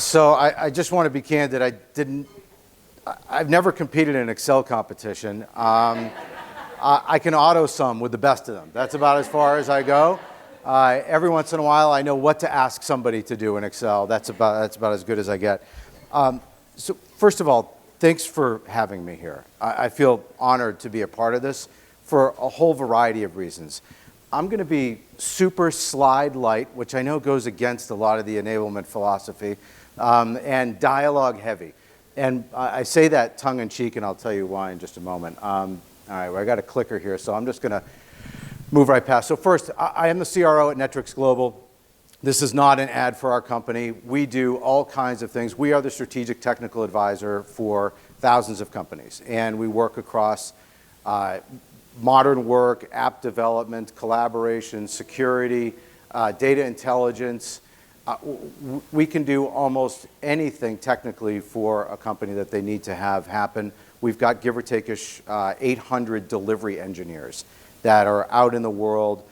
So I just want to be candid. I've never competed in an Excel competition. I can auto sum with the best of them. That's about as far as I go. Every once in a while, I know what to ask somebody to do in Excel. That's about as good as I get. So first of all, thanks for having me here. I feel honored to be a part of this for a whole variety of reasons. I'm going to be super slide light, which I know goes against a lot of the enablement philosophy, and dialogue heavy. And I say that tongue in cheek, and I'll tell you why in just a moment. All right, well, I got a clicker here, so I'm just going to move right past. So first, I am the CRO at Netrix Global. This is not an ad for our company. We do all kinds of things. We are the strategic technical advisor for thousands of companies, and we work across modern work, app development, collaboration, security, data intelligence. We can do almost anything technically for a company that they need to have happen. We've got, give or take-ish, 800 delivery engineers that are out in the world,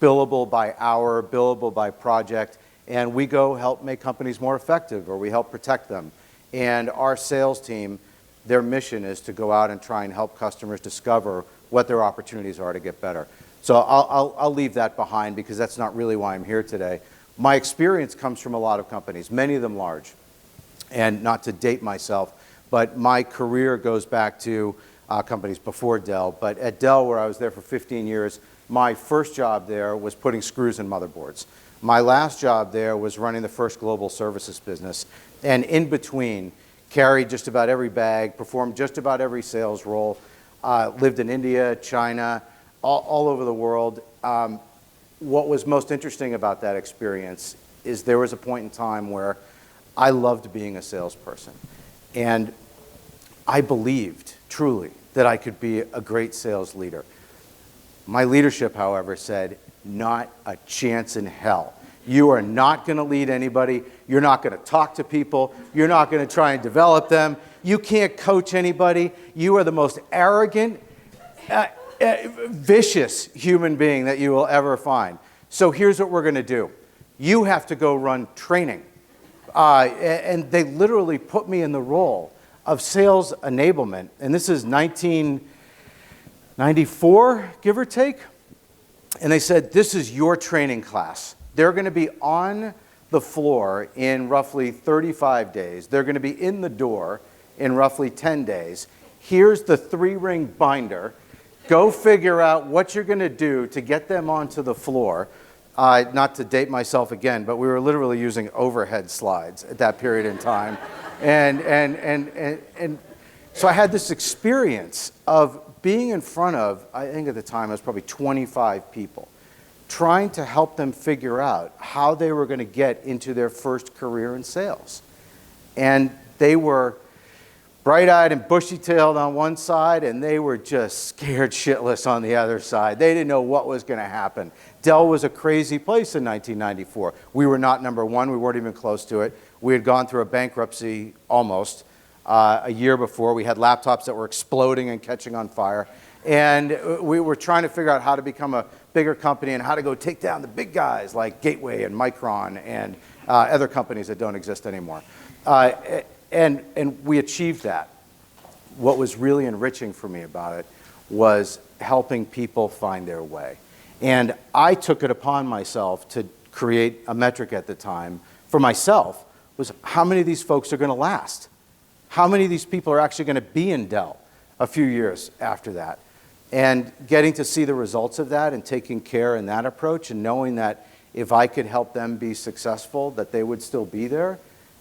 billable by hour, billable by project, and we go help make companies more effective, or we help protect them. And our sales team, their mission is to go out and try and help customers discover what their opportunities are to get better. So I'll leave that behind because that's not really why I'm here today. My experience comes from a lot of companies, many of them large. And not to date myself, but my career goes back to companies before Dell. But at Dell, where I was there for 15 years, my first job there was putting screws in motherboards. My last job there was running the first global services business. And in between, carried just about every bag, performed just about every sales role, lived in India, China, all over the world. What was most interesting about that experience is there was a point in time where I loved being a salesperson. And I believed, truly, that I could be a great sales leader. My leadership, however, said, not a chance in hell. You are not going to lead anybody. You're not going to talk to people. You're not going to try and develop them. You can't coach anybody. You are the most arrogant, vicious human being that you will ever find. So here's what we're going to do. You have to go run training. And they literally put me in the role of sales enablement. And this is 1994, give or take. And they said, this is your training class. They're going to be on the floor in roughly 35 days. They're going to be in the door in roughly 10 days. Here's the 3-ring binder. Go figure out what you're going to do to get them onto the floor. Not to date myself again, but we were literally using overhead slides at that period in time. And so I had this experience of being in front of, I think at the time, it was probably 25 people, trying to help them figure out how they were going to get into their first career in sales. And they were bright-eyed and bushy-tailed on one side, and they were just scared shitless on the other side. They didn't know what was going to happen. Dell was a crazy place in 1994. We were not number one. We weren't even close to it. We had gone through a bankruptcy almost a year before. We had laptops that were exploding and catching on fire. And we were trying to figure out how to become a bigger company and how to go take down the big guys like Gateway and Micron and other companies that don't exist anymore. And we achieved that. What was really enriching for me about it was helping people find their way. And I took it upon myself to create a metric at the time for myself, was how many of these folks are going to last? How many of these people are actually going to be in Dell a few years after that? And getting to see the results of that and taking care in that approach and knowing that if I could help them be successful, that they would still be there,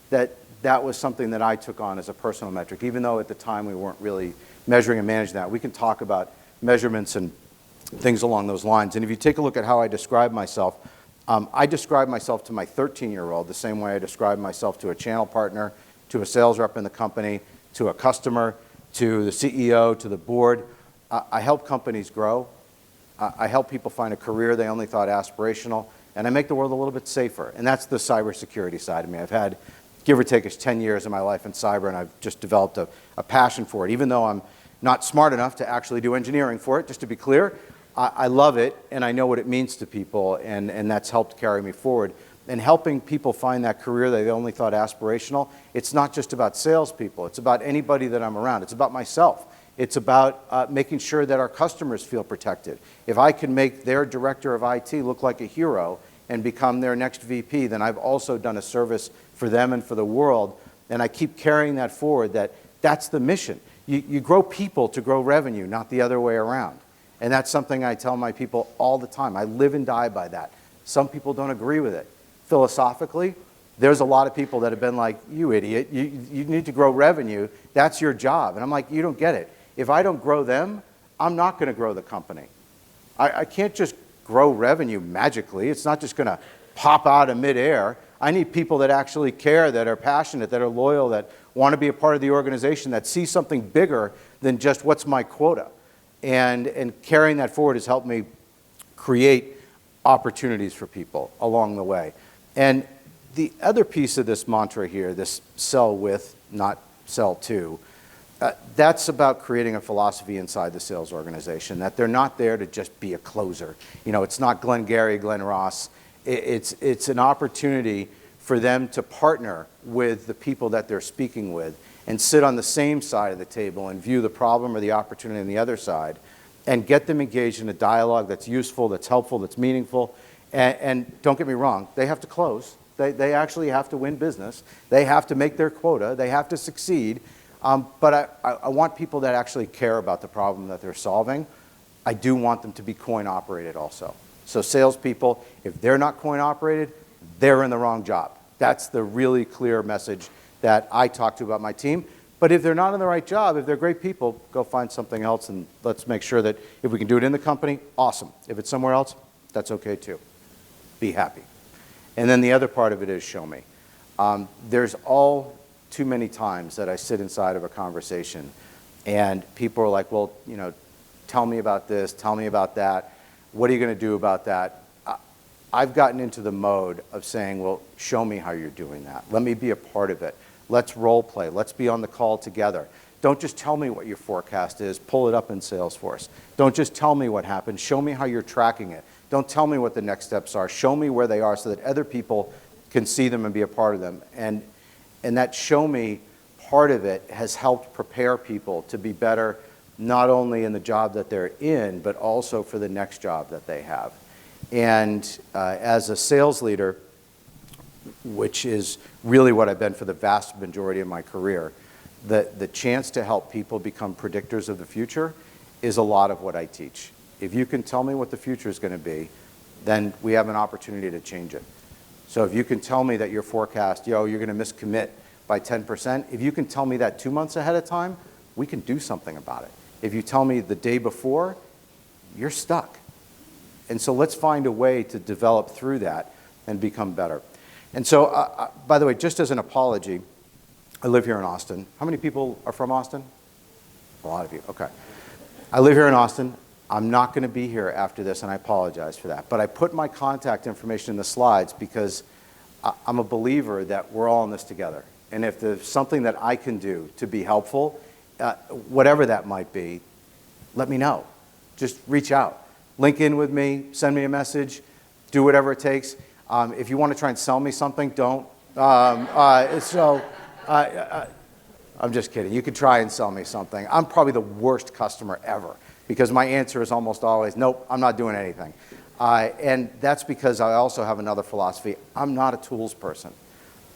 that was something that I took on as a personal metric, even though at the time we weren't really measuring and managing that. We can talk about measurements and things along those lines. And if you take a look at how I describe myself to my 13-year-old the same way I describe myself to a channel partner, to a sales rep in the company, to a customer, to the CEO, to the board. I help companies grow. I help people find a career they only thought aspirational, and I make the world a little bit safer. And that's the cybersecurity side of me. I've had, give or take, 10 years of my life in cyber, and I've just developed a passion for it. Even though I'm not smart enough to actually do engineering for it, just to be clear, I love it, and I know what it means to people, and that's helped carry me forward. and helping people find that career they only thought aspirational. It's not just about salespeople. It's about anybody that I'm around. It's about myself. It's about making sure that our customers feel protected. If I can make their director of IT look like a hero and become their next VP, then I've also done a service for them and for the world. And I keep carrying that forward, that's the mission. You grow people to grow revenue, not the other way around. And that's something I tell my people all the time. I live and die by that. Some people don't agree with it. Philosophically, there's a lot of people that have been like, you idiot, you need to grow revenue. That's your job. And I'm like, you don't get it. If I don't grow them, I'm not going to grow the company. I can't just grow revenue magically. It's not just going to pop out of midair. I need people that actually care, that are passionate, that are loyal, that want to be a part of the organization, that see something bigger than just what's my quota. And carrying that forward has helped me create opportunities for people along the way. And the other piece of this mantra here, this sell with, not sell to, that's about creating a philosophy inside the sales organization, that they're not there to just be a closer. You know, it's not Glenn Gary, Glenn Ross. It's an opportunity for them to partner with the people that they're speaking with and sit on the same side of the table and view the problem or the opportunity on the other side and get them engaged in a dialogue that's useful, that's helpful, that's meaningful. And don't get me wrong, they have to close. They actually have to win business. They have to make their quota. They have to succeed. But I want people that actually care about the problem that they're solving. I do want them to be coin operated also. So salespeople, if they're not coin operated, they're in the wrong job. That's the really clear message that I talk to about my team. But if they're not in the right job, if they're great people, go find something else, and let's make sure that if we can do it in the company, awesome. If it's somewhere else, that's okay too. Be happy. And then the other part of it is show me. There's all too many times that I sit inside of a conversation and people are like, well, you know, tell me about this, tell me about that. What are you going to do about that? I've gotten into the mode of saying, well, show me how you're doing that. Let me be a part of it. Let's role play. Let's be on the call together. Don't just tell me what your forecast is. Pull it up in Salesforce. Don't just tell me what happened. Show me how you're tracking it. Don't tell me what the next steps are. Show me where they are so that other people can see them and be a part of them. And that show me part of it has helped prepare people to be better, not only in the job that they're in, but also for the next job that they have. And as a sales leader, which is really what I've been for the vast majority of my career, the chance to help people become predictors of the future is a lot of what I teach. If you can tell me what the future is going to be, then we have an opportunity to change it. So if you can tell me that your forecast, you're going to miscommit by 10%, if you can tell me that 2 months ahead of time, we can do something about it. If you tell me the day before, you're stuck. And so let's find a way to develop through that and become better. And so, by the way, just as an apology, I live here in Austin. How many people are from Austin? A lot of you, okay. I live here in Austin. I'm not going to be here after this, and I apologize for that. But I put my contact information in the slides because I'm a believer that we're all in this together. And if there's something that I can do to be helpful, whatever that might be, let me know. Just reach out. Link in with me, send me a message, do whatever it takes. If you want to try and sell me something, don't. I'm just kidding. You could try and sell me something. I'm probably the worst customer ever because my answer is almost always, nope, I'm not doing anything. And that's because I also have another philosophy. I'm not a tools person.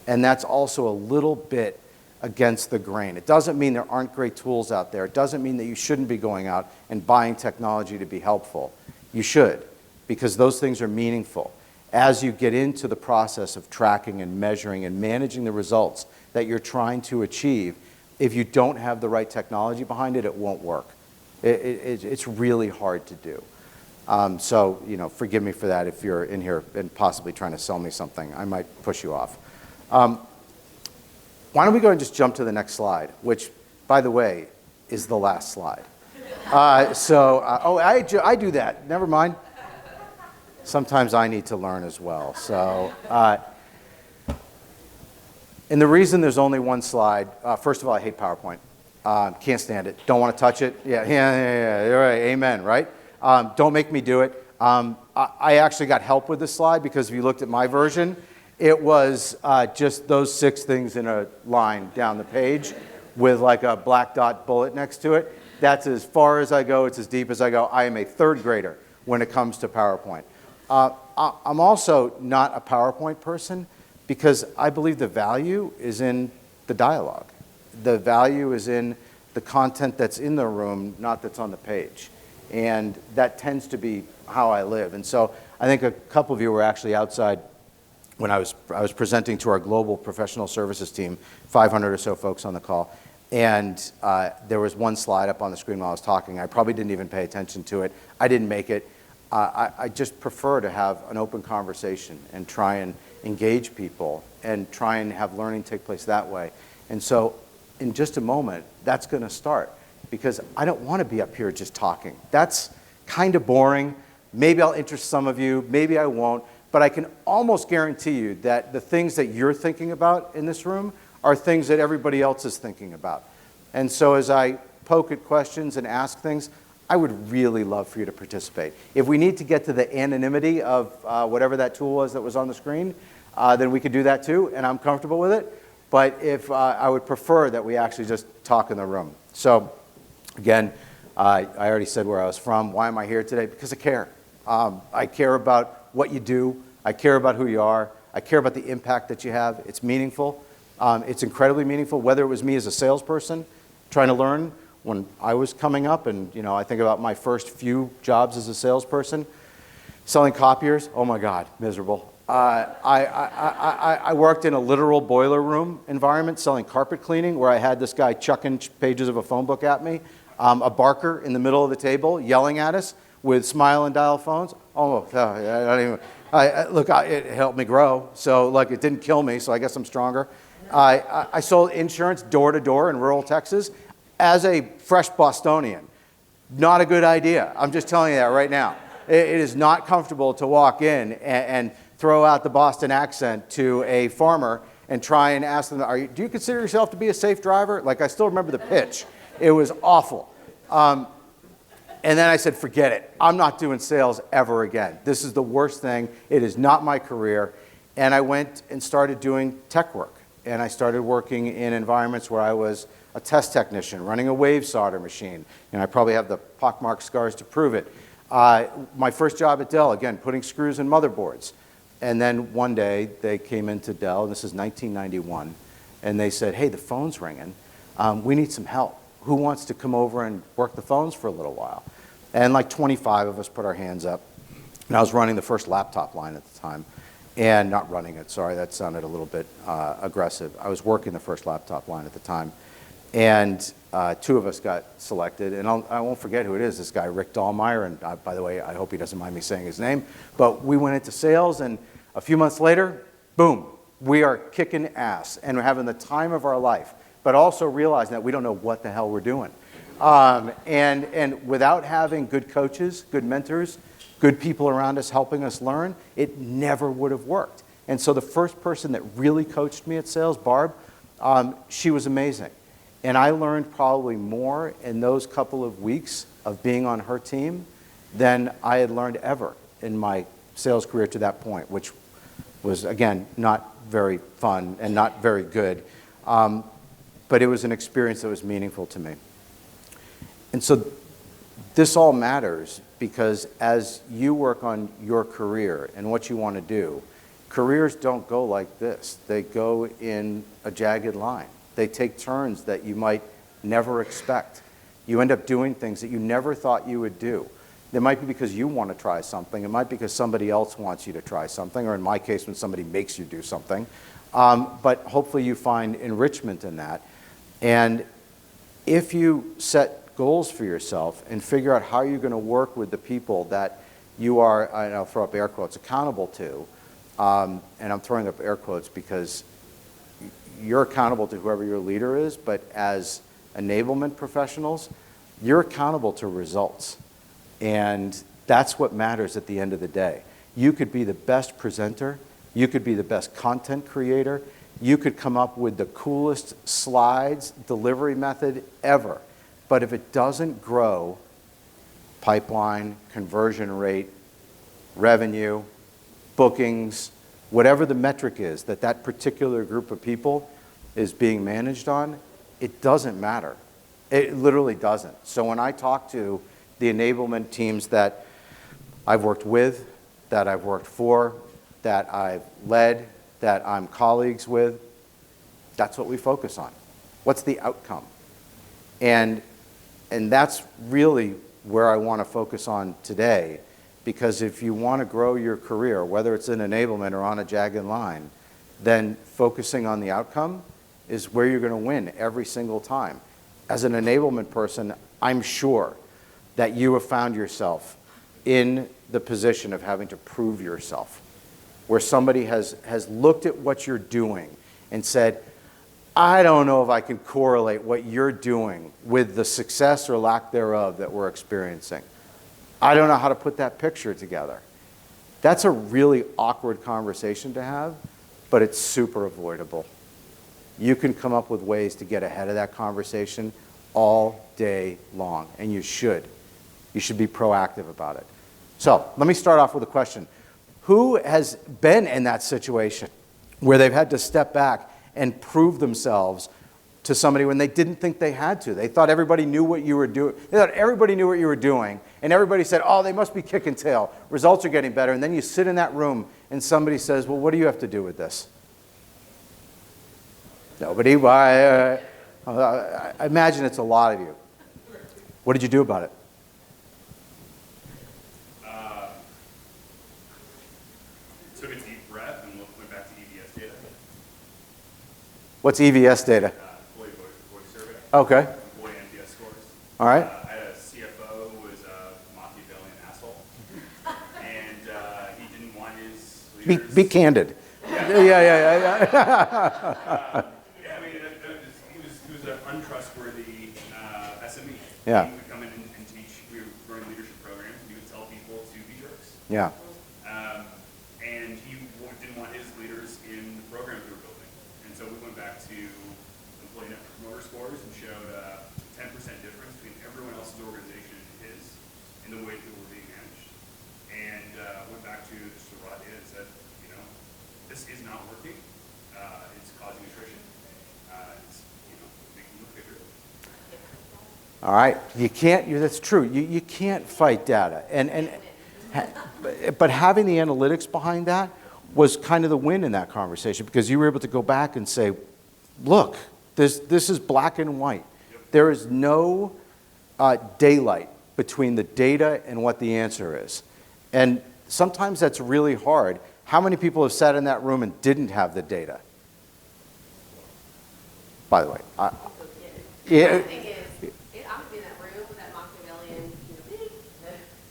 And that's also a little bit against the grain. It doesn't mean there aren't great tools out there. It doesn't mean that you shouldn't be going out and buying technology to be helpful. You should, because those things are meaningful. As you get into the process of tracking and measuring and managing the results that you're trying to achieve, if you don't have the right technology behind it, it won't work. It's really hard to do. So, forgive me for that if you're in here and possibly trying to sell me something. I might push you off. Why don't we go and just jump to the next slide, which, by the way, is the last slide. I do that. Never mind. Sometimes I need to learn as well. So, and the reason there's only one slide, first of all, I hate PowerPoint. Can't stand it. Don't want to touch it. Yeah, you're right. Amen, right? Don't make me do it. I actually got help with this slide because if you looked at my version, It was just those 6 things in a line down the page with like a black dot bullet next to it. That's as far as I go. It's as deep as I go. I am a 3rd grader when it comes to PowerPoint. I'm also not a PowerPoint person because I believe the value is in the dialogue. The value is in the content that's in the room, not that's on the page. And that tends to be how I live. And so I think a couple of you were actually outside when I was presenting to our global professional services team, 500 or so folks on the call. And there was one slide up on the screen while I was talking. I probably didn't even pay attention to it. I didn't make it. I just prefer to have an open conversation and try and engage people and try and have learning take place that way. And so in just a moment, that's going to start because I don't want to be up here just talking. That's kind of boring. Maybe I'll interest some of you, maybe I won't, but I can almost guarantee you that the things that you're thinking about in this room are things that everybody else is thinking about. And so as I poke at questions and ask things, I would really love for you to participate. If we need to get to the anonymity of whatever that tool was that was on the screen, then we could do that too, and I'm comfortable with it. But if I would prefer that we actually just talk in the room. So again, I already said where I was from. Why am I here today? Because I care. I care about what you do. I care about who you are. I care about the impact that you have. It's meaningful. It's incredibly meaningful, whether it was me as a salesperson trying to learn when I was coming up, and I think about my first few jobs as a salesperson, selling copiers. Oh my God, miserable. I worked in a literal boiler room environment selling carpet cleaning where I had this guy chucking pages of a phone book at me, a barker in the middle of the table yelling at us with smile and dial phones. Oh, it helped me grow. So it didn't kill me, so I guess I'm stronger. I sold insurance door to door in rural Texas as a fresh Bostonian. Not a good idea. I'm just telling you that right now. It is not comfortable to walk in and throw out the Boston accent to a farmer and try and ask them, do you consider yourself to be a safe driver? I still remember the pitch. It was awful. And then I said, forget it. I'm not doing sales ever again. This is the worst thing. It is not my career. And I went and started doing tech work. And I started working in environments where I was a test technician, running a wave solder machine. And I probably have the pockmarked scars to prove it. My first job at Dell, again, putting screws in motherboards. And then one day they came into Dell, and this is 1991, and they said, hey, the phone's ringing. We need some help. Who wants to come over and work the phones for a little while? And 25 of us put our hands up. And I was running the first laptop line at the time. And not running it, sorry, that sounded a little bit aggressive. I was working the first laptop line at the time. And 2 of us got selected. And I won't forget who it is, this guy, Rick Dahlmeyer. And by the way, I hope he doesn't mind me saying his name. But we went into sales, and a few months later, boom, we are kicking ass. And we're having the time of our life. But also realizing that we don't know what the hell we're doing. And without having good coaches, good mentors, good people around us helping us learn, it never would have worked. And so the first person that really coached me at sales, Barb, she was amazing. And I learned probably more in those couple of weeks of being on her team than I had learned ever in my sales career to that point, which was, again, not very fun and not very good. But it was an experience that was meaningful to me. And so this all matters because as you work on your career and what you want to do, careers don't go like this. They go in a jagged line. They take turns that you might never expect. You end up doing things that you never thought you would do. It might be because you want to try something. It might be because somebody else wants you to try something, or in my case, when somebody makes you do something. But hopefully you find enrichment in that. And if you set goals for yourself and figure out how you're going to work with the people that you are, and I'll throw up air quotes, accountable to, and I'm throwing up air quotes because you're accountable to whoever your leader is, but as enablement professionals, you're accountable to results. And that's what matters at the end of the day. You could be the best presenter, you could be the best content creator, you could come up with the coolest slides, delivery method ever. But if it doesn't grow pipeline, conversion rate, revenue, bookings, whatever the metric is that that particular group of people is being managed on, it doesn't matter. It literally doesn't. So when I talk to the enablement teams that I've worked with, that I've worked for, that I've led, that I'm colleagues with, that's what we focus on. What's the outcome? And that's really where I want to focus on today, because if you want to grow your career, whether it's in enablement or on a jagged line, then focusing on the outcome is where you're going to win every single time. As an enablement person, I'm sure that you have found yourself in the position of having to prove yourself, where somebody has looked at what you're doing and said, I don't know if I can correlate what you're doing with the success or lack thereof that we're experiencing. I don't know how to put that picture together. That's a really awkward conversation to have, but it's super avoidable. You can come up with ways to get ahead of that conversation all day long, and you should. You should be proactive about it. So let me start off with a question. Who has been in that situation where they've had to step back and prove themselves to somebody when they didn't think they had to? They thought everybody knew what you were doing. They thought everybody knew what you were doing, and everybody said, oh, they must be kicking tail. Results are getting better. And then you sit in that room, and somebody says, well, what do you have to do with this? Nobody. I imagine it's a lot of you. What did you do about it? Took a deep breath and went back to EVS data. What's EVS data? Employee voice survey. Okay. Employee NPS scores. All right. I had a CFO who was a Machiavellian asshole, and he didn't want his leaders. Be candid. Yeah. I mean, he was an untrustworthy SME. Yeah. He would come in and teach. We were running leadership programs, and he would tell people to be jerks. Yeah. And he didn't want his leaders in the programs we were building. And so we went back to employee net promoter scores and showed a 10% difference between everyone else's organization and his in the way people were being managed. And went back to just the raw data and said, this is not working. It's causing attrition. It's making you look bigger. All right. That's true. You can't fight data. But having the analytics behind that was kind of the win in that conversation, because you were able to go back and say, look, this is black and white. Yep. There is no daylight between the data and what the answer is. And sometimes that's really hard. How many people have sat in that room and didn't have the data? By the way, yeah. The thing is, I'm in that room with that Machiavellian,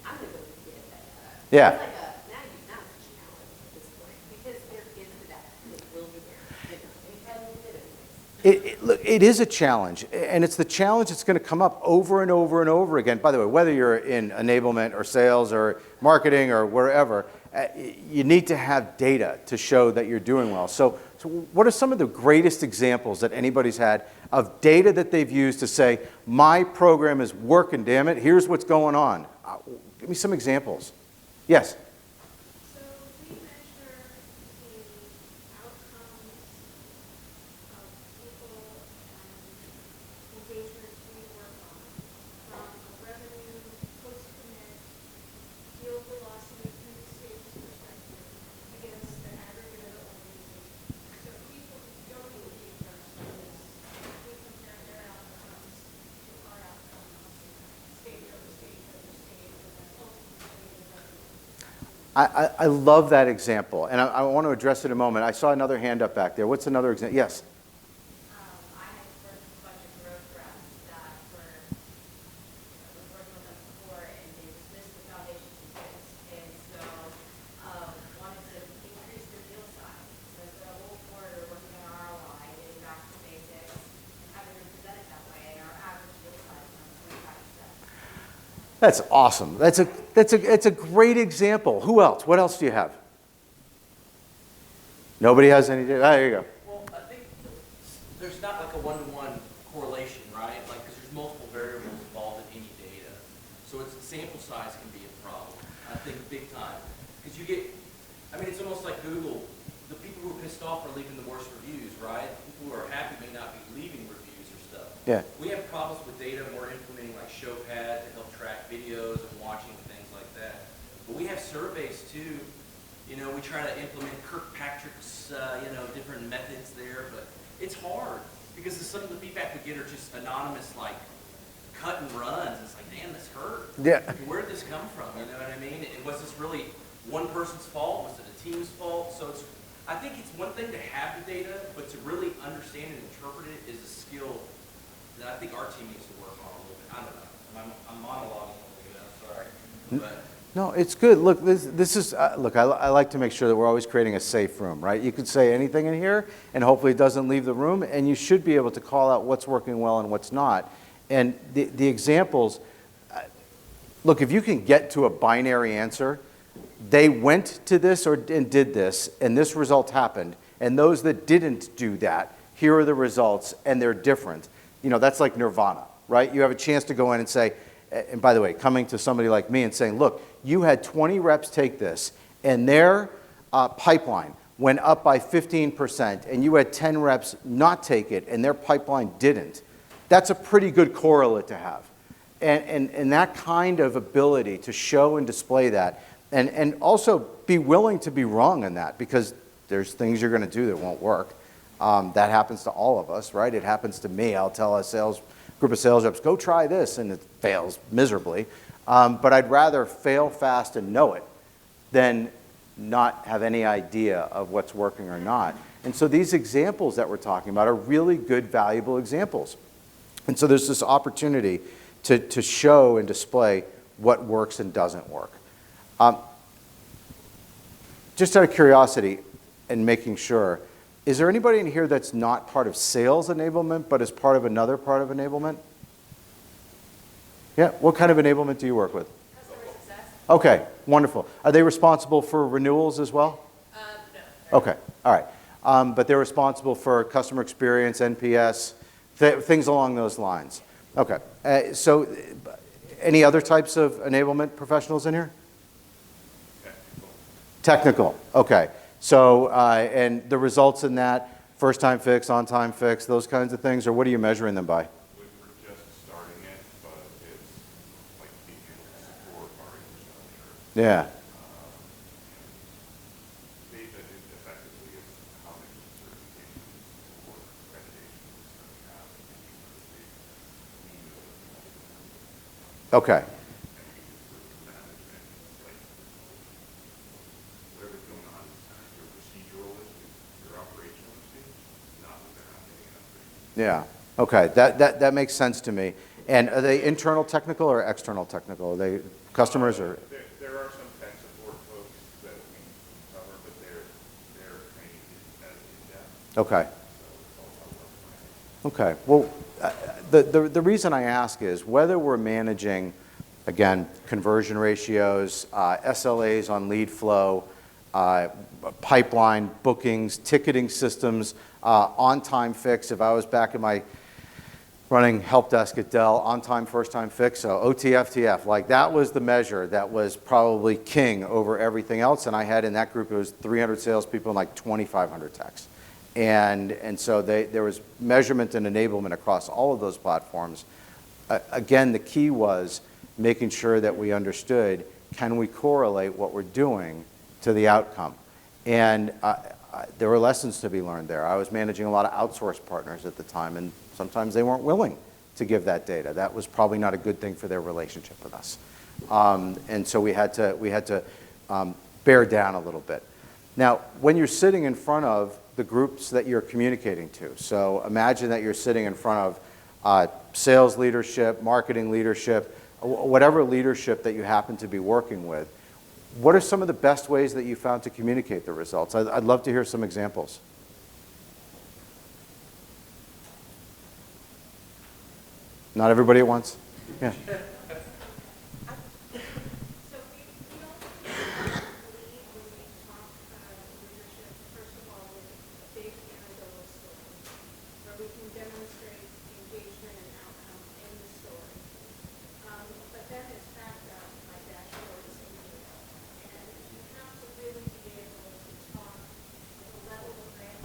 I'm going to go get that data. Yeah. It's like now it's a challenge at this point, because there is the data. It will be there. Look, it is a challenge, and it's the challenge that's going to come up over and over and over again. By the way, whether you're in enablement or sales or marketing or wherever, you need to have data to show that you're doing well. So what are some of the greatest examples that anybody's had of data that they've used to say, my program is working, damn it, here's what's going on? Give me some examples. Yes? So we measure the outcomes of people and engagements we work on from a revenue, post-commit, deal velocity, through the stage perspective against the aggregate of the organization. So people who don't engage our service, we compare their outcomes to our outcomes, stage over stage over stage, and then ultimately the revenue. I love that example, and I want to address it in a moment. I saw another hand up back there. What's another example? Yes? I had worked with a bunch of growth reps that was working with us before, and they missed the foundation pieces. And so wanted to increase their deal size. So the whole quarter working on ROI, getting back to basics, and having them present it that way, and our average deal size was 25%. That's awesome. It's a great example. Who else? What else do you have? Nobody has any data? There you go. Well, I think there's not like a one-to-one correlation, right? Like, because there's multiple variables involved in any data. So it's sample size can be a problem, I think, big time. Because you get, I mean, it's almost like Google pissed off are leaving the worst reviews, right? People who are happy may not be leaving reviews or stuff. Yeah. We have problems with data, and we're implementing like ShowPad to help track videos and watching and things like that. But we have surveys too. You know, we try to implement Kirkpatrick's, different methods there, but it's hard because some of the feedback we get are just anonymous, like cut and runs. It's like, damn, this hurt. Yeah. Where did this come from? You know what I mean? And was this really one person's fault? Was it a team's fault? So I think it's one thing to have the data, but to really understand and interpret it is a skill that I think our team needs to work on a little bit. I don't know. I'm monologuing a little bit. I'm sorry. But No, it's good. Look, this is, look, I like to make sure that we're always creating a safe room, right? You could say anything in here, and hopefully it doesn't leave the room, and you should be able to call out what's working well and what's not. And the examples, look, if you can get to a binary answer, they went to this and did this, and this result happened, and those that didn't do that, here are the results, and they're different. You know, that's like nirvana, right? You have a chance to go in and say, and by the way, coming to somebody like me and saying, look, you had 20 reps take this, and their pipeline went up by 15%, and you had 10 reps not take it, and their pipeline didn't. That's a pretty good correlate to have. And that kind of ability to show and display that, and also be willing to be wrong in that, because there's things you're going to do that won't work. That happens to all of us, right? It happens to me. I'll tell a group of sales reps, go try this, and it fails miserably. But I'd rather fail fast and know it than not have any idea of what's working or not. And so these examples that we're talking about are really good, valuable examples. And so there's this opportunity to show and display what works and doesn't work. Just out of curiosity and making sure, is there anybody in here that's not part of sales enablement, but is part of another part of enablement? Yeah, what kind of enablement do you work with? Customer success? Okay, wonderful. Are they responsible for renewals as well? No. Okay, all right. But they're responsible for customer experience, NPS, things along those lines. Okay, so any other types of enablement professionals in here? Technical, okay. So, and the results in that, first time fix, on time fix, those kinds of things, or what are you measuring them by? We're just starting it, but it's like features to support our infrastructure. Yeah. Data effectively is how many certifications or accreditations that we have in each of the states. Okay. Whatever's going on is your procedural issues, your operational issues, not that they're not getting enough. Yeah. Okay. That makes sense to me. And are they internal technical or external technical? Are they customers or? There are some tech support folks that we cover, but their training isn't as in-depth. Okay. So it's all about Okay. Well, the reason I ask is whether we're managing, again, conversion ratios, SLAs on lead flow, pipeline bookings, ticketing systems, on-time fix. If I was back in my running help desk at Dell, on-time, first-time fix, so OTFTF, like that was the measure that was probably king over everything else. And I had in that group, it was 300 salespeople and like 2,500 techs. And so there was measurement and enablement across all of those platforms. Again, the key was making sure that we understood, can we correlate what we're doing to the outcome? And there were lessons to be learned there. I was managing a lot of outsourced partners at the time, and sometimes they weren't willing to give that data. That was probably not a good thing for their relationship with us. And so we had to bear down a little bit. Now, when you're sitting in front of the groups that you're communicating to, so imagine that you're sitting in front of sales leadership, marketing leadership, whatever leadership that you happen to be working with, what are some of the best ways that you found to communicate the results? I'd love to hear some examples. Not everybody at once? Yeah. So we don't lead when we talk leadership, first of all, with a big anecdotal story, where we can demonstrate engagement and outcome in the story. But then it's backed up by dashboards and data. And you have to really be able to talk with a level of granularity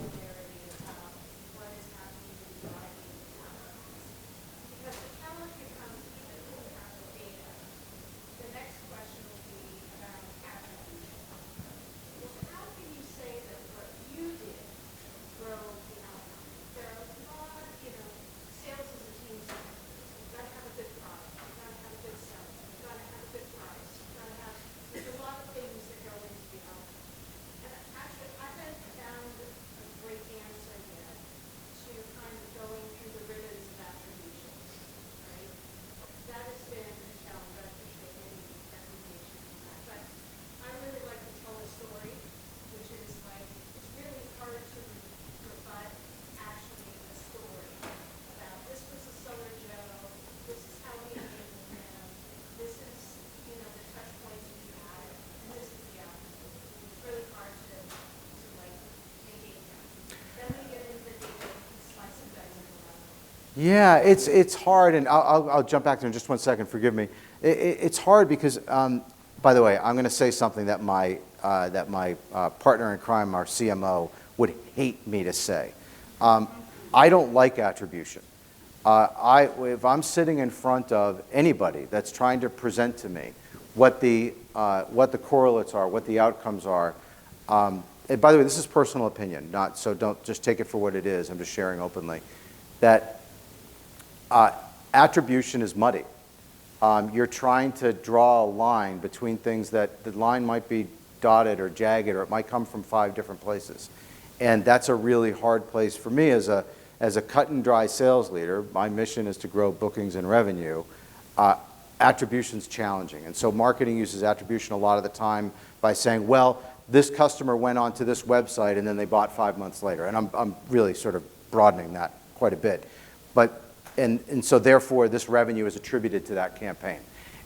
Yeah, it's hard, and I'll jump back to it in just 1 second. Forgive me. It's hard because, by the way, I'm going to say something that my partner in crime, our CMO, would hate me to say. I don't like attribution. If I'm sitting in front of anybody that's trying to present to me what the correlates are, what the outcomes are, and by the way, this is personal opinion, so don't just take it for what it is. I'm just sharing openly that attribution is muddy. You're trying to draw a line between things that the line might be dotted or jagged, or it might come from 5 different places. And that's a really hard place for me as a cut and dry sales leader. My mission is to grow bookings and revenue. Attribution's challenging. And so marketing uses attribution a lot of the time by saying, well, this customer went onto this website and then they bought 5 months later. And I'm really sort of broadening that quite a bit. And so therefore this revenue is attributed to that campaign.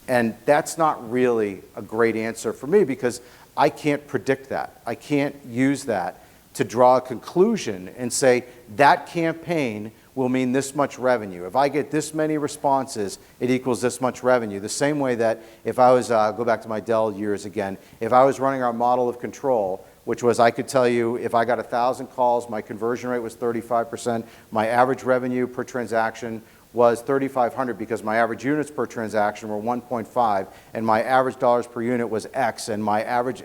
And that's not really a great answer for me because I can't predict that. I can't use that to draw a conclusion and say that campaign will mean this much revenue. If I get this many responses, it equals this much revenue. The same way that if I was, go back to my Dell years again, if I was running our model of control, which was I could tell you if I got 1,000 calls, my conversion rate was 35%, my average revenue per transaction was $3,500 because my average units per transaction were 1.5 and my average dollars per unit was X and my average,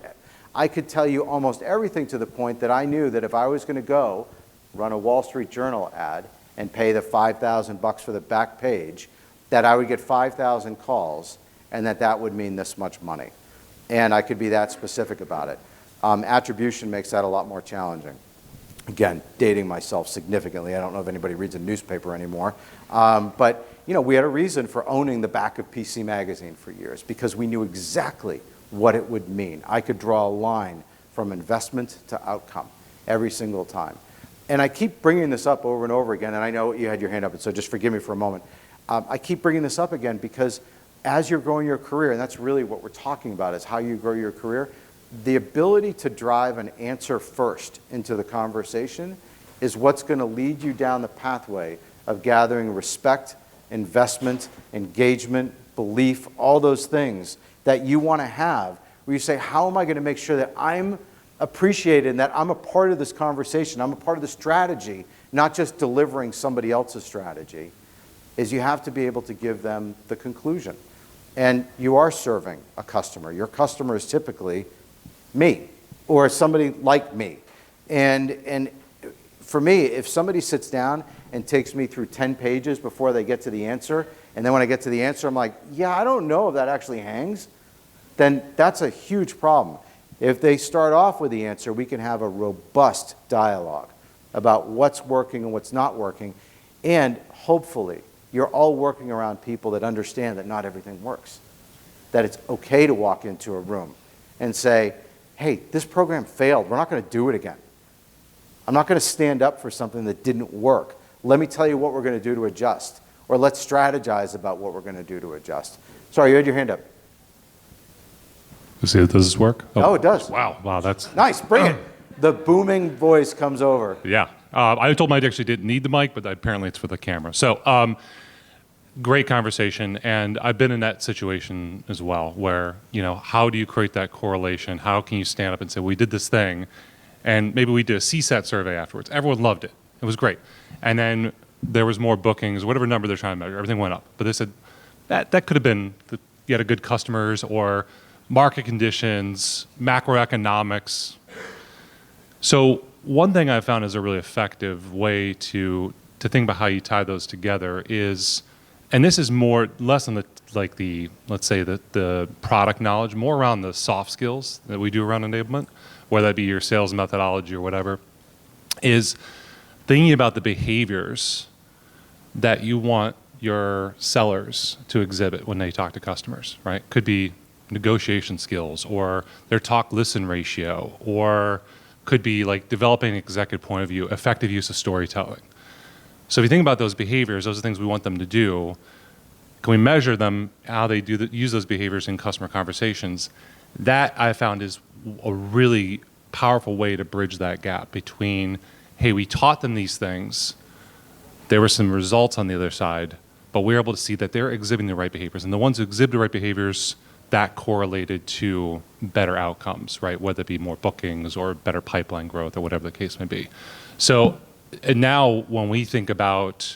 I could tell you almost everything to the point that I knew that if I was going to go run a Wall Street Journal ad and pay the $5,000 for the back page, that I would get 5,000 calls and that would mean this much money. And I could be that specific about it. Attribution makes that a lot more challenging. Again, dating myself significantly. I don't know if anybody reads a newspaper anymore. But we had a reason for owning the back of PC Magazine for years because we knew exactly what it would mean. I could draw a line from investment to outcome every single time. And I keep bringing this up over and over again, and I know you had your hand up, and so just forgive me for a moment. I keep bringing this up again because as you're growing your career, and that's really what we're talking about is how you grow your career, the ability to drive an answer first into the conversation is what's going to lead you down the pathway of gathering respect, investment, engagement, belief, all those things that you want to have, where you say, how am I going to make sure that I'm appreciated and that I'm a part of this conversation, I'm a part of the strategy, not just delivering somebody else's strategy, is you have to be able to give them the conclusion. And you are serving a customer. Your customer is typically me or somebody like me. And for me, if somebody sits down and takes me through 10 pages before they get to the answer, and then when I get to the answer, I'm like, yeah, I don't know if that actually hangs, then that's a huge problem. If they start off with the answer, we can have a robust dialogue about what's working and what's not working. And hopefully, you're all working around people that understand that not everything works. That it's okay to walk into a room and say, hey, this program failed. We're not going to do it again. I'm not going to stand up for something that didn't work. Let me tell you what we're going to do to adjust. Or let's strategize about what we're going to do to adjust. Sorry, you had your hand up. See, does this work? Oh, it does. Wow, that's nice. Bring it. The booming voice comes over. Yeah. I told Mike actually didn't need the mic, but apparently it's for the camera. So, great conversation, and I've been in that situation as well, where how do you create that correlation? How can you stand up and say, we did this thing, and maybe we did a CSAT survey afterwards. Everyone loved it. It was great, and then there was more bookings, whatever number they're trying to measure. Everything went up, but they said that could have been you had a good customers or market conditions, macroeconomics. So one thing I found is a really effective way to think about how you tie those together is, and this is less on let's say the product knowledge, more around the soft skills that we do around enablement, whether that be your sales methodology or whatever, is thinking about the behaviors that you want your sellers to exhibit when they talk to customers, right? Could be negotiation skills or their talk-listen ratio, or could be like developing an executive point of view, effective use of storytelling. So if you think about those behaviors, those are things we want them to do. Can we measure them, how they use those behaviors in customer conversations? That I found is a really powerful way to bridge that gap between, hey, we taught them these things, There were some results on the other side, but we were able to see that they're exhibiting the right behaviors. And the ones who exhibit the right behaviors, that correlated to better outcomes, right? Whether it be more bookings or better pipeline growth or whatever the case may be. So and now when we think about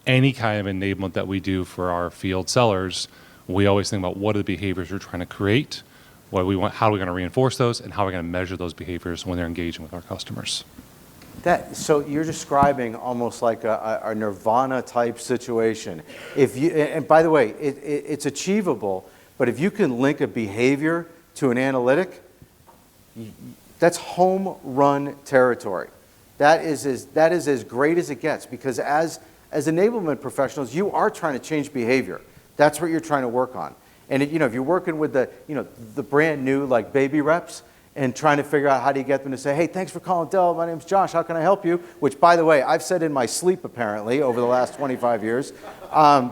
any kind of enablement that we do for our field sellers, we always think about what are the behaviors we're trying to create, what we want, how are we going to reinforce those, and how are we going to measure those behaviors when they're engaging with our customers. So you're describing almost like a nirvana type situation. If you, and by the way, it's achievable, but if you can link a behavior to an analytic, that's home run territory. That is as great as it gets, because as enablement professionals, you are trying to change behavior. That's what you're trying to work on. And if you're working with the brand new like baby reps, and trying to figure out how do you get them to say, hey, thanks for calling Dell, my name's Josh, how can I help you? Which, by the way, I've said in my sleep, apparently, over the last 25 years,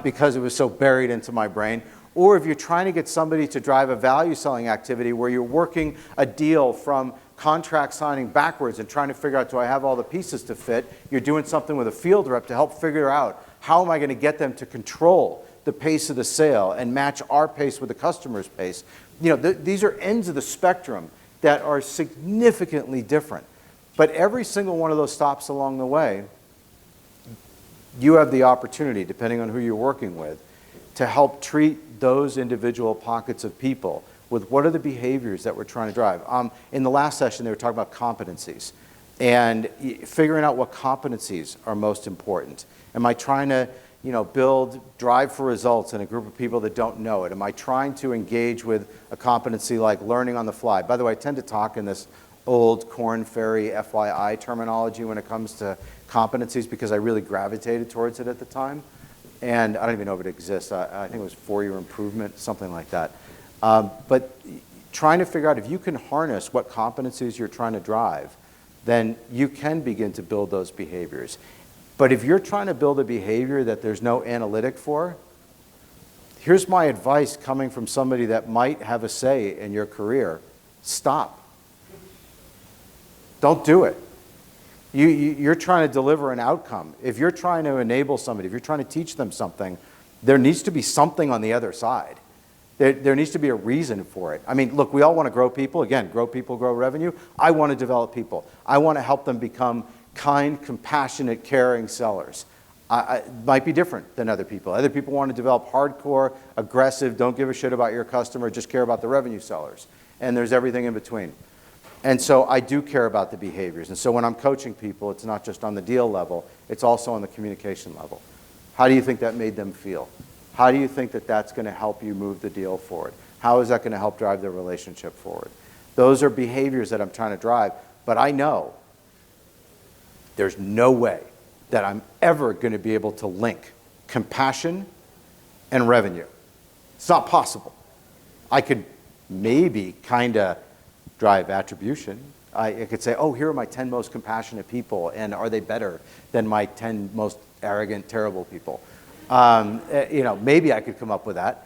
because it was so buried into my brain. Or if you're trying to get somebody to drive a value selling activity where you're working a deal from contract signing backwards and trying to figure out, do I have all the pieces to fit? You're doing something with a field rep to help figure out, how am I going to get them to control the pace of the sale and match our pace with the customer's pace? These are ends of the spectrum that are significantly different. But every single one of those stops along the way, you have the opportunity, depending on who you're working with, to help treat those individual pockets of people with what are the behaviors that we're trying to drive. In the last session, they were talking about competencies and figuring out what competencies are most important. Am I trying to drive for results in a group of people that don't know it? Am I trying to engage with a competency like learning on the fly? By the way, I tend to talk in this old Korn Ferry FYI terminology when it comes to competencies because I really gravitated towards it at the time. And I don't even know if it exists. I think it was 4-year improvement, something like that. But trying to figure out if you can harness what competencies you're trying to drive, then you can begin to build those behaviors. But if you're trying to build a behavior that there's no analytic for, here's my advice coming from somebody that might have a say in your career. Stop. Don't do it. You're trying to deliver an outcome. If you're trying to enable somebody, if you're trying to teach them something, there needs to be something on the other side. There needs to be a reason for it. I mean, look, we all want to grow people. Again, grow people, grow revenue. I want to develop people. I want to help them become kind, compassionate, caring sellers. Might be different than other people. Other people want to develop hardcore, aggressive, don't give a shit about your customer, just care about the revenue sellers. And there's everything in between. And so I do care about the behaviors. And so when I'm coaching people, it's not just on the deal level, it's also on the communication level. How do you think that made them feel? How do you think that that's going to help you move the deal forward? How is that going to help drive the relationship forward? Those are behaviors that I'm trying to drive, but I know there's no way that I'm ever going to be able to link compassion and revenue. It's not possible. I could maybe kind of drive attribution. I could say, oh, here are my 10 most compassionate people, and are they better than my 10 most arrogant, terrible people? Maybe I could come up with that.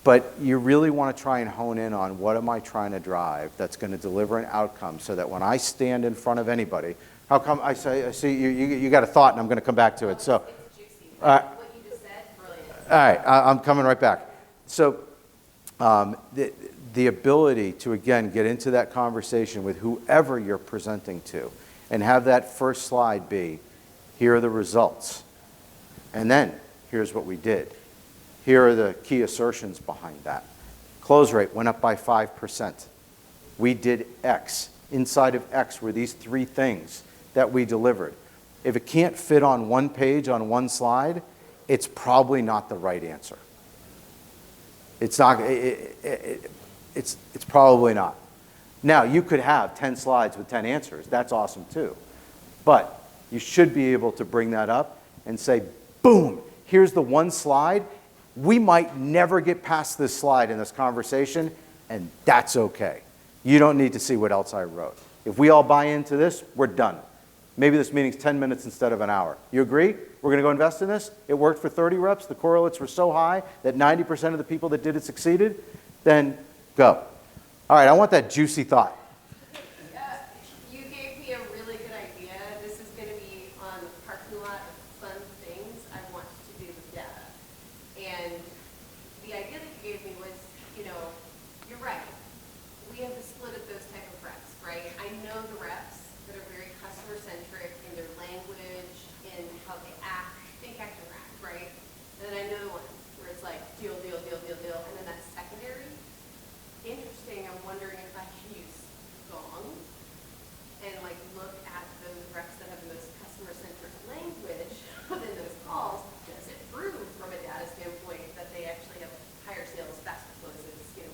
But you really want to try and hone in on what am I trying to drive that's going to deliver an outcome so that when I stand in front of anybody, how come I see you got a thought and I'm going to come back to it. So, It's juicy. What you just said, brilliant. all right, I'm coming right back. So the ability to, again, get into that conversation with whoever you're presenting to and have that first slide be, here are the results. And then, here's what we did. Here are the key assertions behind that. Close rate went up by 5%. We did X. Inside of X were these 3 things that we delivered. If it can't fit on one page, on one slide, it's probably not the right answer. It's not. It's probably not. Now, you could have 10 slides with 10 answers. That's awesome too. But you should be able to bring that up and say, boom, here's the one slide. We might never get past this slide in this conversation, and that's okay. You don't need to see what else I wrote. If we all buy into this, we're done. Maybe this meeting's 10 minutes instead of an hour. You agree? We're going to go invest in this? It worked for 30 reps. The correlates were so high that 90% of the people that did it succeeded. Then go. All right, I want that juicy thought. You gave me a really good idea. This is going to be on the parking lot you're right. We have the split of those type of reps, right? I know the reps that are very customer-centric in their language, in how they act, think, act, and act, right? And then I know the ones where it's like deal, deal, deal, deal, deal, and then that's secondary. Interesting, I'm wondering if I can use gong and like look at those reps that have the most customer-centric language within those calls. Does it prove from a data standpoint that they actually have higher sales, faster closes,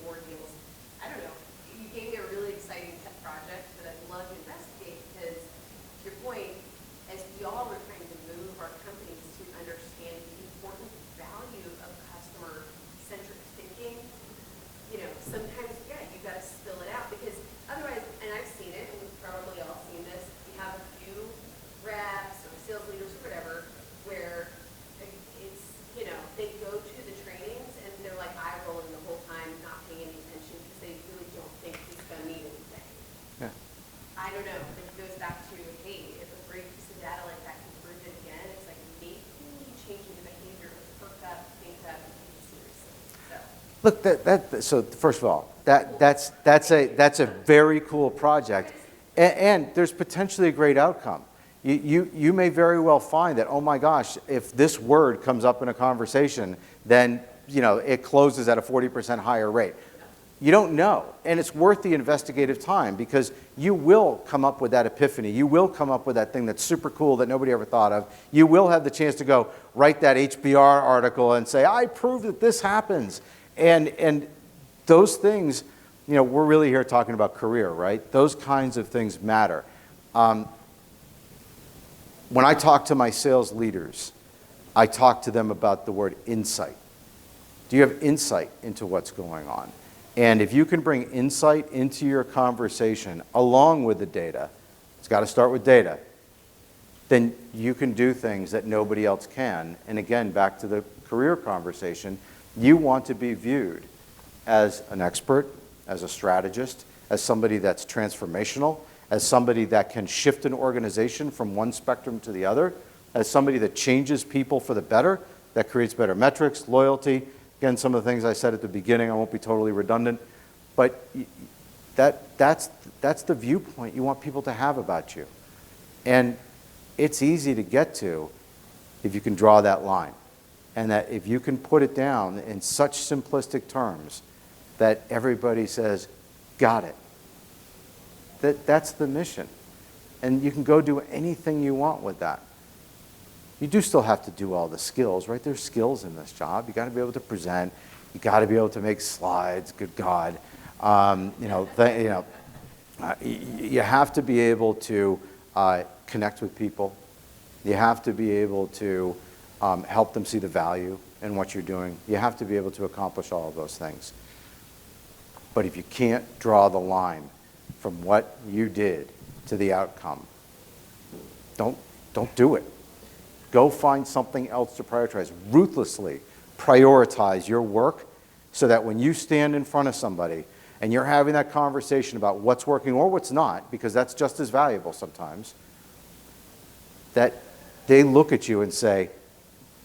more deals? I don't know. You gave me a really exciting tech project that I'd love to investigate because, to your point, as we all are trying to move our companies to understand the important value of customer-centric thinking, sometimes, you got to spill it out because otherwise, and I've seen it, and we've probably all seen this, you have a few reps or sales leaders or whatever where it's, they go to the trainings and they're like eye rolling the whole time, not paying any attention because they really don't think he's going to need anything. Yeah. I don't know. It goes back to, hey, if a great piece of data like that can prove it again, it's like maybe changing the behavior, perk up, think up, and take it seriously. So. Look, so first of all, that's a very cool project, and there's potentially a great outcome. You may very well find that, oh my gosh, if this word comes up in a conversation, then it closes at a 40% higher rate. You don't know, and it's worth the investigative time because you will come up with that epiphany. You will come up with that thing that's super cool that nobody ever thought of. You will have the chance to go write that HBR article and say, I prove that this happens. And those things, we're really here talking about career, right? Those kinds of things matter. When I talk to my sales leaders, I talk to them about the word insight. Do you have insight into what's going on? And if you can bring insight into your conversation along with the data, it's got to start with data, then you can do things that nobody else can. And again, back to the career conversation, you want to be viewed as an expert, as a strategist, as somebody that's transformational, as somebody that can shift an organization from one spectrum to the other, as somebody that changes people for the better, that creates better metrics, loyalty. Again, some of the things I said at the beginning, I won't be totally redundant, but that's the viewpoint you want people to have about you. And it's easy to get to if you can draw that line. And that if you can put it down in such simplistic terms that everybody says, got it. That's the mission. And you can go do anything you want with that. You do still have to do all the skills, right? There's skills in this job. You got to be able to present. You got to be able to make slides. Good God, you have to be able to connect with people. You have to be able to help them see the value in what you're doing. You have to be able to accomplish all of those things. But if you can't draw the line from what you did to the outcome, don't do it. Go find something else to prioritize. Ruthlessly prioritize your work so that when you stand in front of somebody and you're having that conversation about what's working or what's not, because that's just as valuable sometimes, that they look at you and say,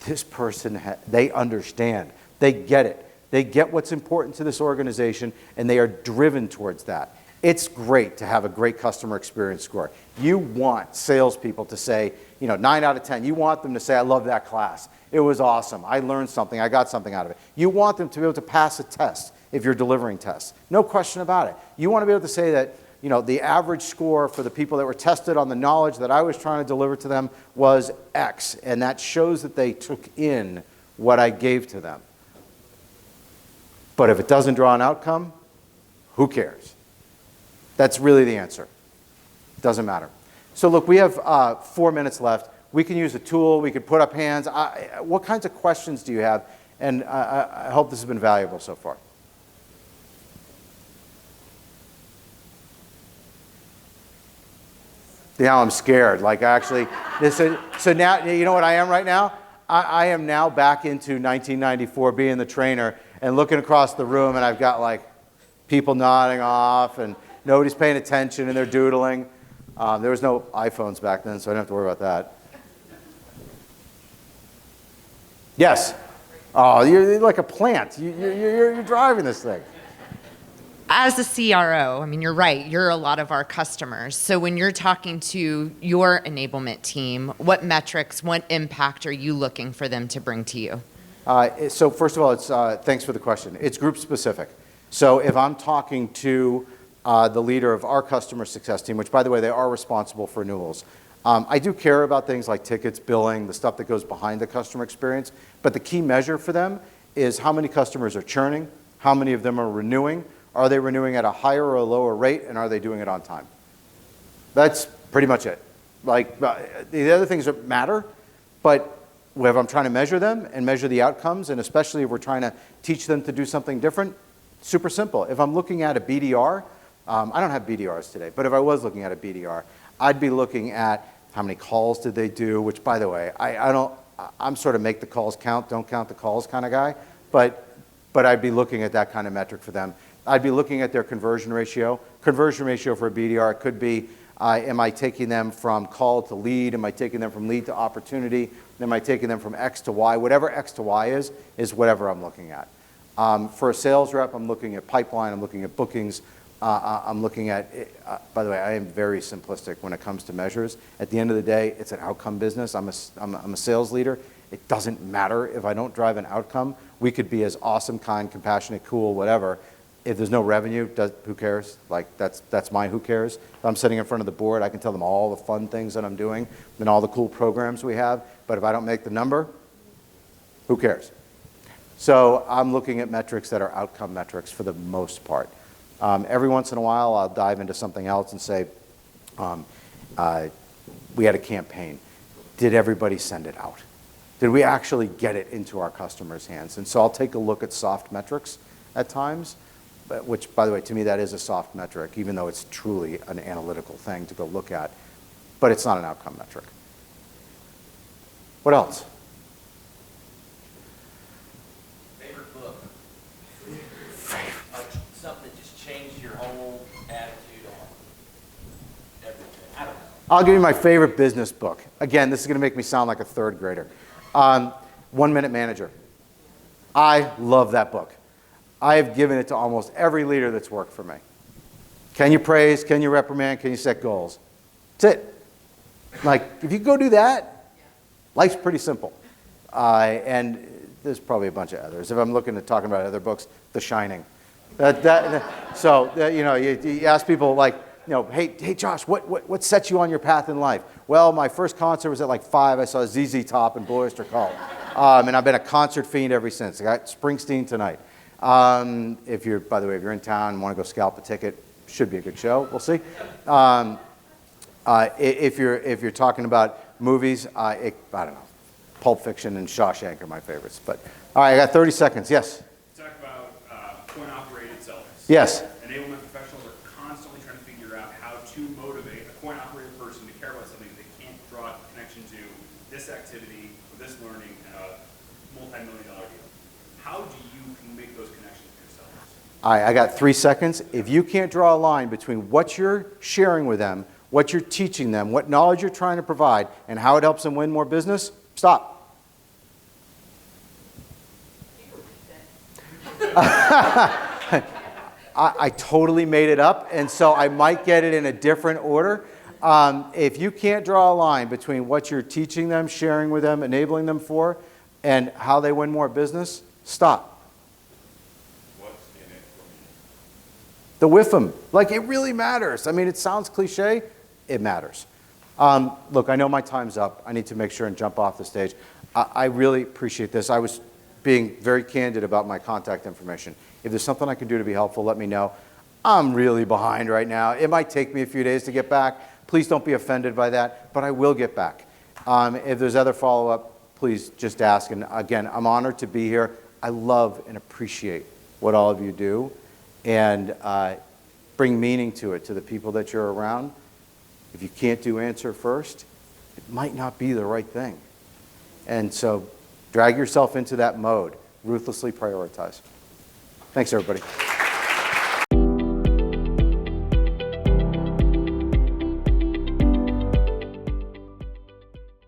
this person, they understand, they get it. They get what's important to this organization, and they are driven towards that. It's great to have a great customer experience score. You want salespeople to say, 9 out of 10. You want them to say, I love that class. It was awesome. I learned something. I got something out of it. You want them to be able to pass a test if you're delivering tests. No question about it. You want to be able to say that, the average score for the people that were tested on the knowledge that I was trying to deliver to them was X, and that shows that they took in what I gave to them. But if it doesn't draw an outcome, who cares? That's really the answer. It doesn't matter. So look, we have 4 minutes left. We can use a tool. We could put up hands. What kinds of questions do you have? And I hope this has been valuable so far. Now I'm scared. So now, you know what I am right now? I am now back into 1994 being the trainer and looking across the room, and I've got people nodding off and nobody's paying attention and they're doodling. There was no iPhones back then, so I don't have to worry about that. Yes. Oh, you're like a plant. You're driving this thing. as a CRO, I mean, you're right, you're a lot of our customers. So when you're talking to your enablement team, what metrics, what impact are you looking for them to bring to you? So first of all, thanks for the question. It's group specific. So if I'm talking to the leader of our customer success team, which by the way, they are responsible for renewals, I do care about things like tickets, billing, the stuff that goes behind the customer experience, but the key measure for them is how many customers are churning, how many of them are renewing, are they renewing at a higher or a lower rate, and are they doing it on time? That's pretty much it. Like, the other things that matter, but if I'm trying to measure them and measure the outcomes, and especially if we're trying to teach them to do something different, super simple. If I'm looking at a BDR, I don't have BDRs today, but if I was looking at a BDR, I'd be looking at how many calls did they do, which by the way, I'm sort of make the calls count, don't count the calls kind of guy, but I'd be looking at that kind of metric for them. I'd be looking at their conversion ratio. Conversion ratio for a BDR could be, am I taking them from call to lead? Am I taking them from lead to opportunity? Am I taking them from X to Y? Whatever X to Y is whatever I'm looking at. For a sales rep, I'm looking at pipeline, I'm looking at bookings, I'm looking at, by the way, I am very simplistic when it comes to measures. At the end of the day, it's an outcome business. I'm a sales leader. It doesn't matter if I don't drive an outcome. We could be as awesome, kind, compassionate, cool, whatever. If there's no revenue, who cares? Like, that's my who cares. If I'm sitting in front of the board, I can tell them all the fun things that I'm doing and all the cool programs we have. But if I don't make the number, who cares? So I'm looking at metrics that are outcome metrics for the most part. Every once in a while, I'll dive into something else and say, we had a campaign. Did everybody send it out? Did we actually get it into our customers' hands? And so I'll take a look at soft metrics at times, which, by the way, to me, that is a soft metric, even though it's truly an analytical thing to go look at. But it's not an outcome metric. What else? Favorite book? Like something that just changed your whole attitude on everything. I don't know. I'll give you my favorite business book. Again, this is going to make me sound like a third grader. 1 Minute Manager. I love that book. I have given it to almost every leader that's worked for me. Can you praise? Can you reprimand? Can you set goals? That's it. Like, if you go do that, life's pretty simple. And there's probably a bunch of others. If I'm looking at talking about other books, The Shining. So you ask people like, hey Josh, what sets you on your path in life? Well, my first concert was at like 5. I saw ZZ Top and Blue Oyster Cult. And I've been a concert fiend ever since. I got Springsteen tonight. By the way, if you're in town and want to go scalp a ticket, should be a good show. We'll see. If you're talking about movies, I don't know. Pulp Fiction and Shawshank are my favorites. But all right, I got 30 seconds. Yes. Talk about coin-operated sellers. Yes. Enablement professionals are constantly trying to figure out how to motivate a coin-operated person to care about something they can't draw a connection to this activity, or this learning, and a multi-million-dollar deal. How do you make those connections for yourselves? All right, I got 3 seconds. If you can't draw a line between what you're sharing with them, what you're teaching them, what knowledge you're trying to provide, and how it helps them win more business, stop. I totally made it up, and so I might get it in a different order. If you can't draw a line between what you're teaching them, sharing with them, enabling them for, and how they win more business, stop. What's in it for me? The WIFM. Like, it really matters. I mean, it sounds cliche. It matters. Look, I know my time's up. I need to make sure and jump off the stage. I really appreciate this. I was being very candid about my contact information. If there's something I can do to be helpful, let me know. I'm really behind right now. It might take me a few days to get back. Please don't be offended by that, but I will get back. If there's other follow-up, please just ask. And again, I'm honored to be here. I love and appreciate what all of you do, and bring meaning to it, to the people that you're around. If you can't do answer first, it might not be the right thing. And so drag yourself into that mode. Ruthlessly prioritize. Thanks, everybody.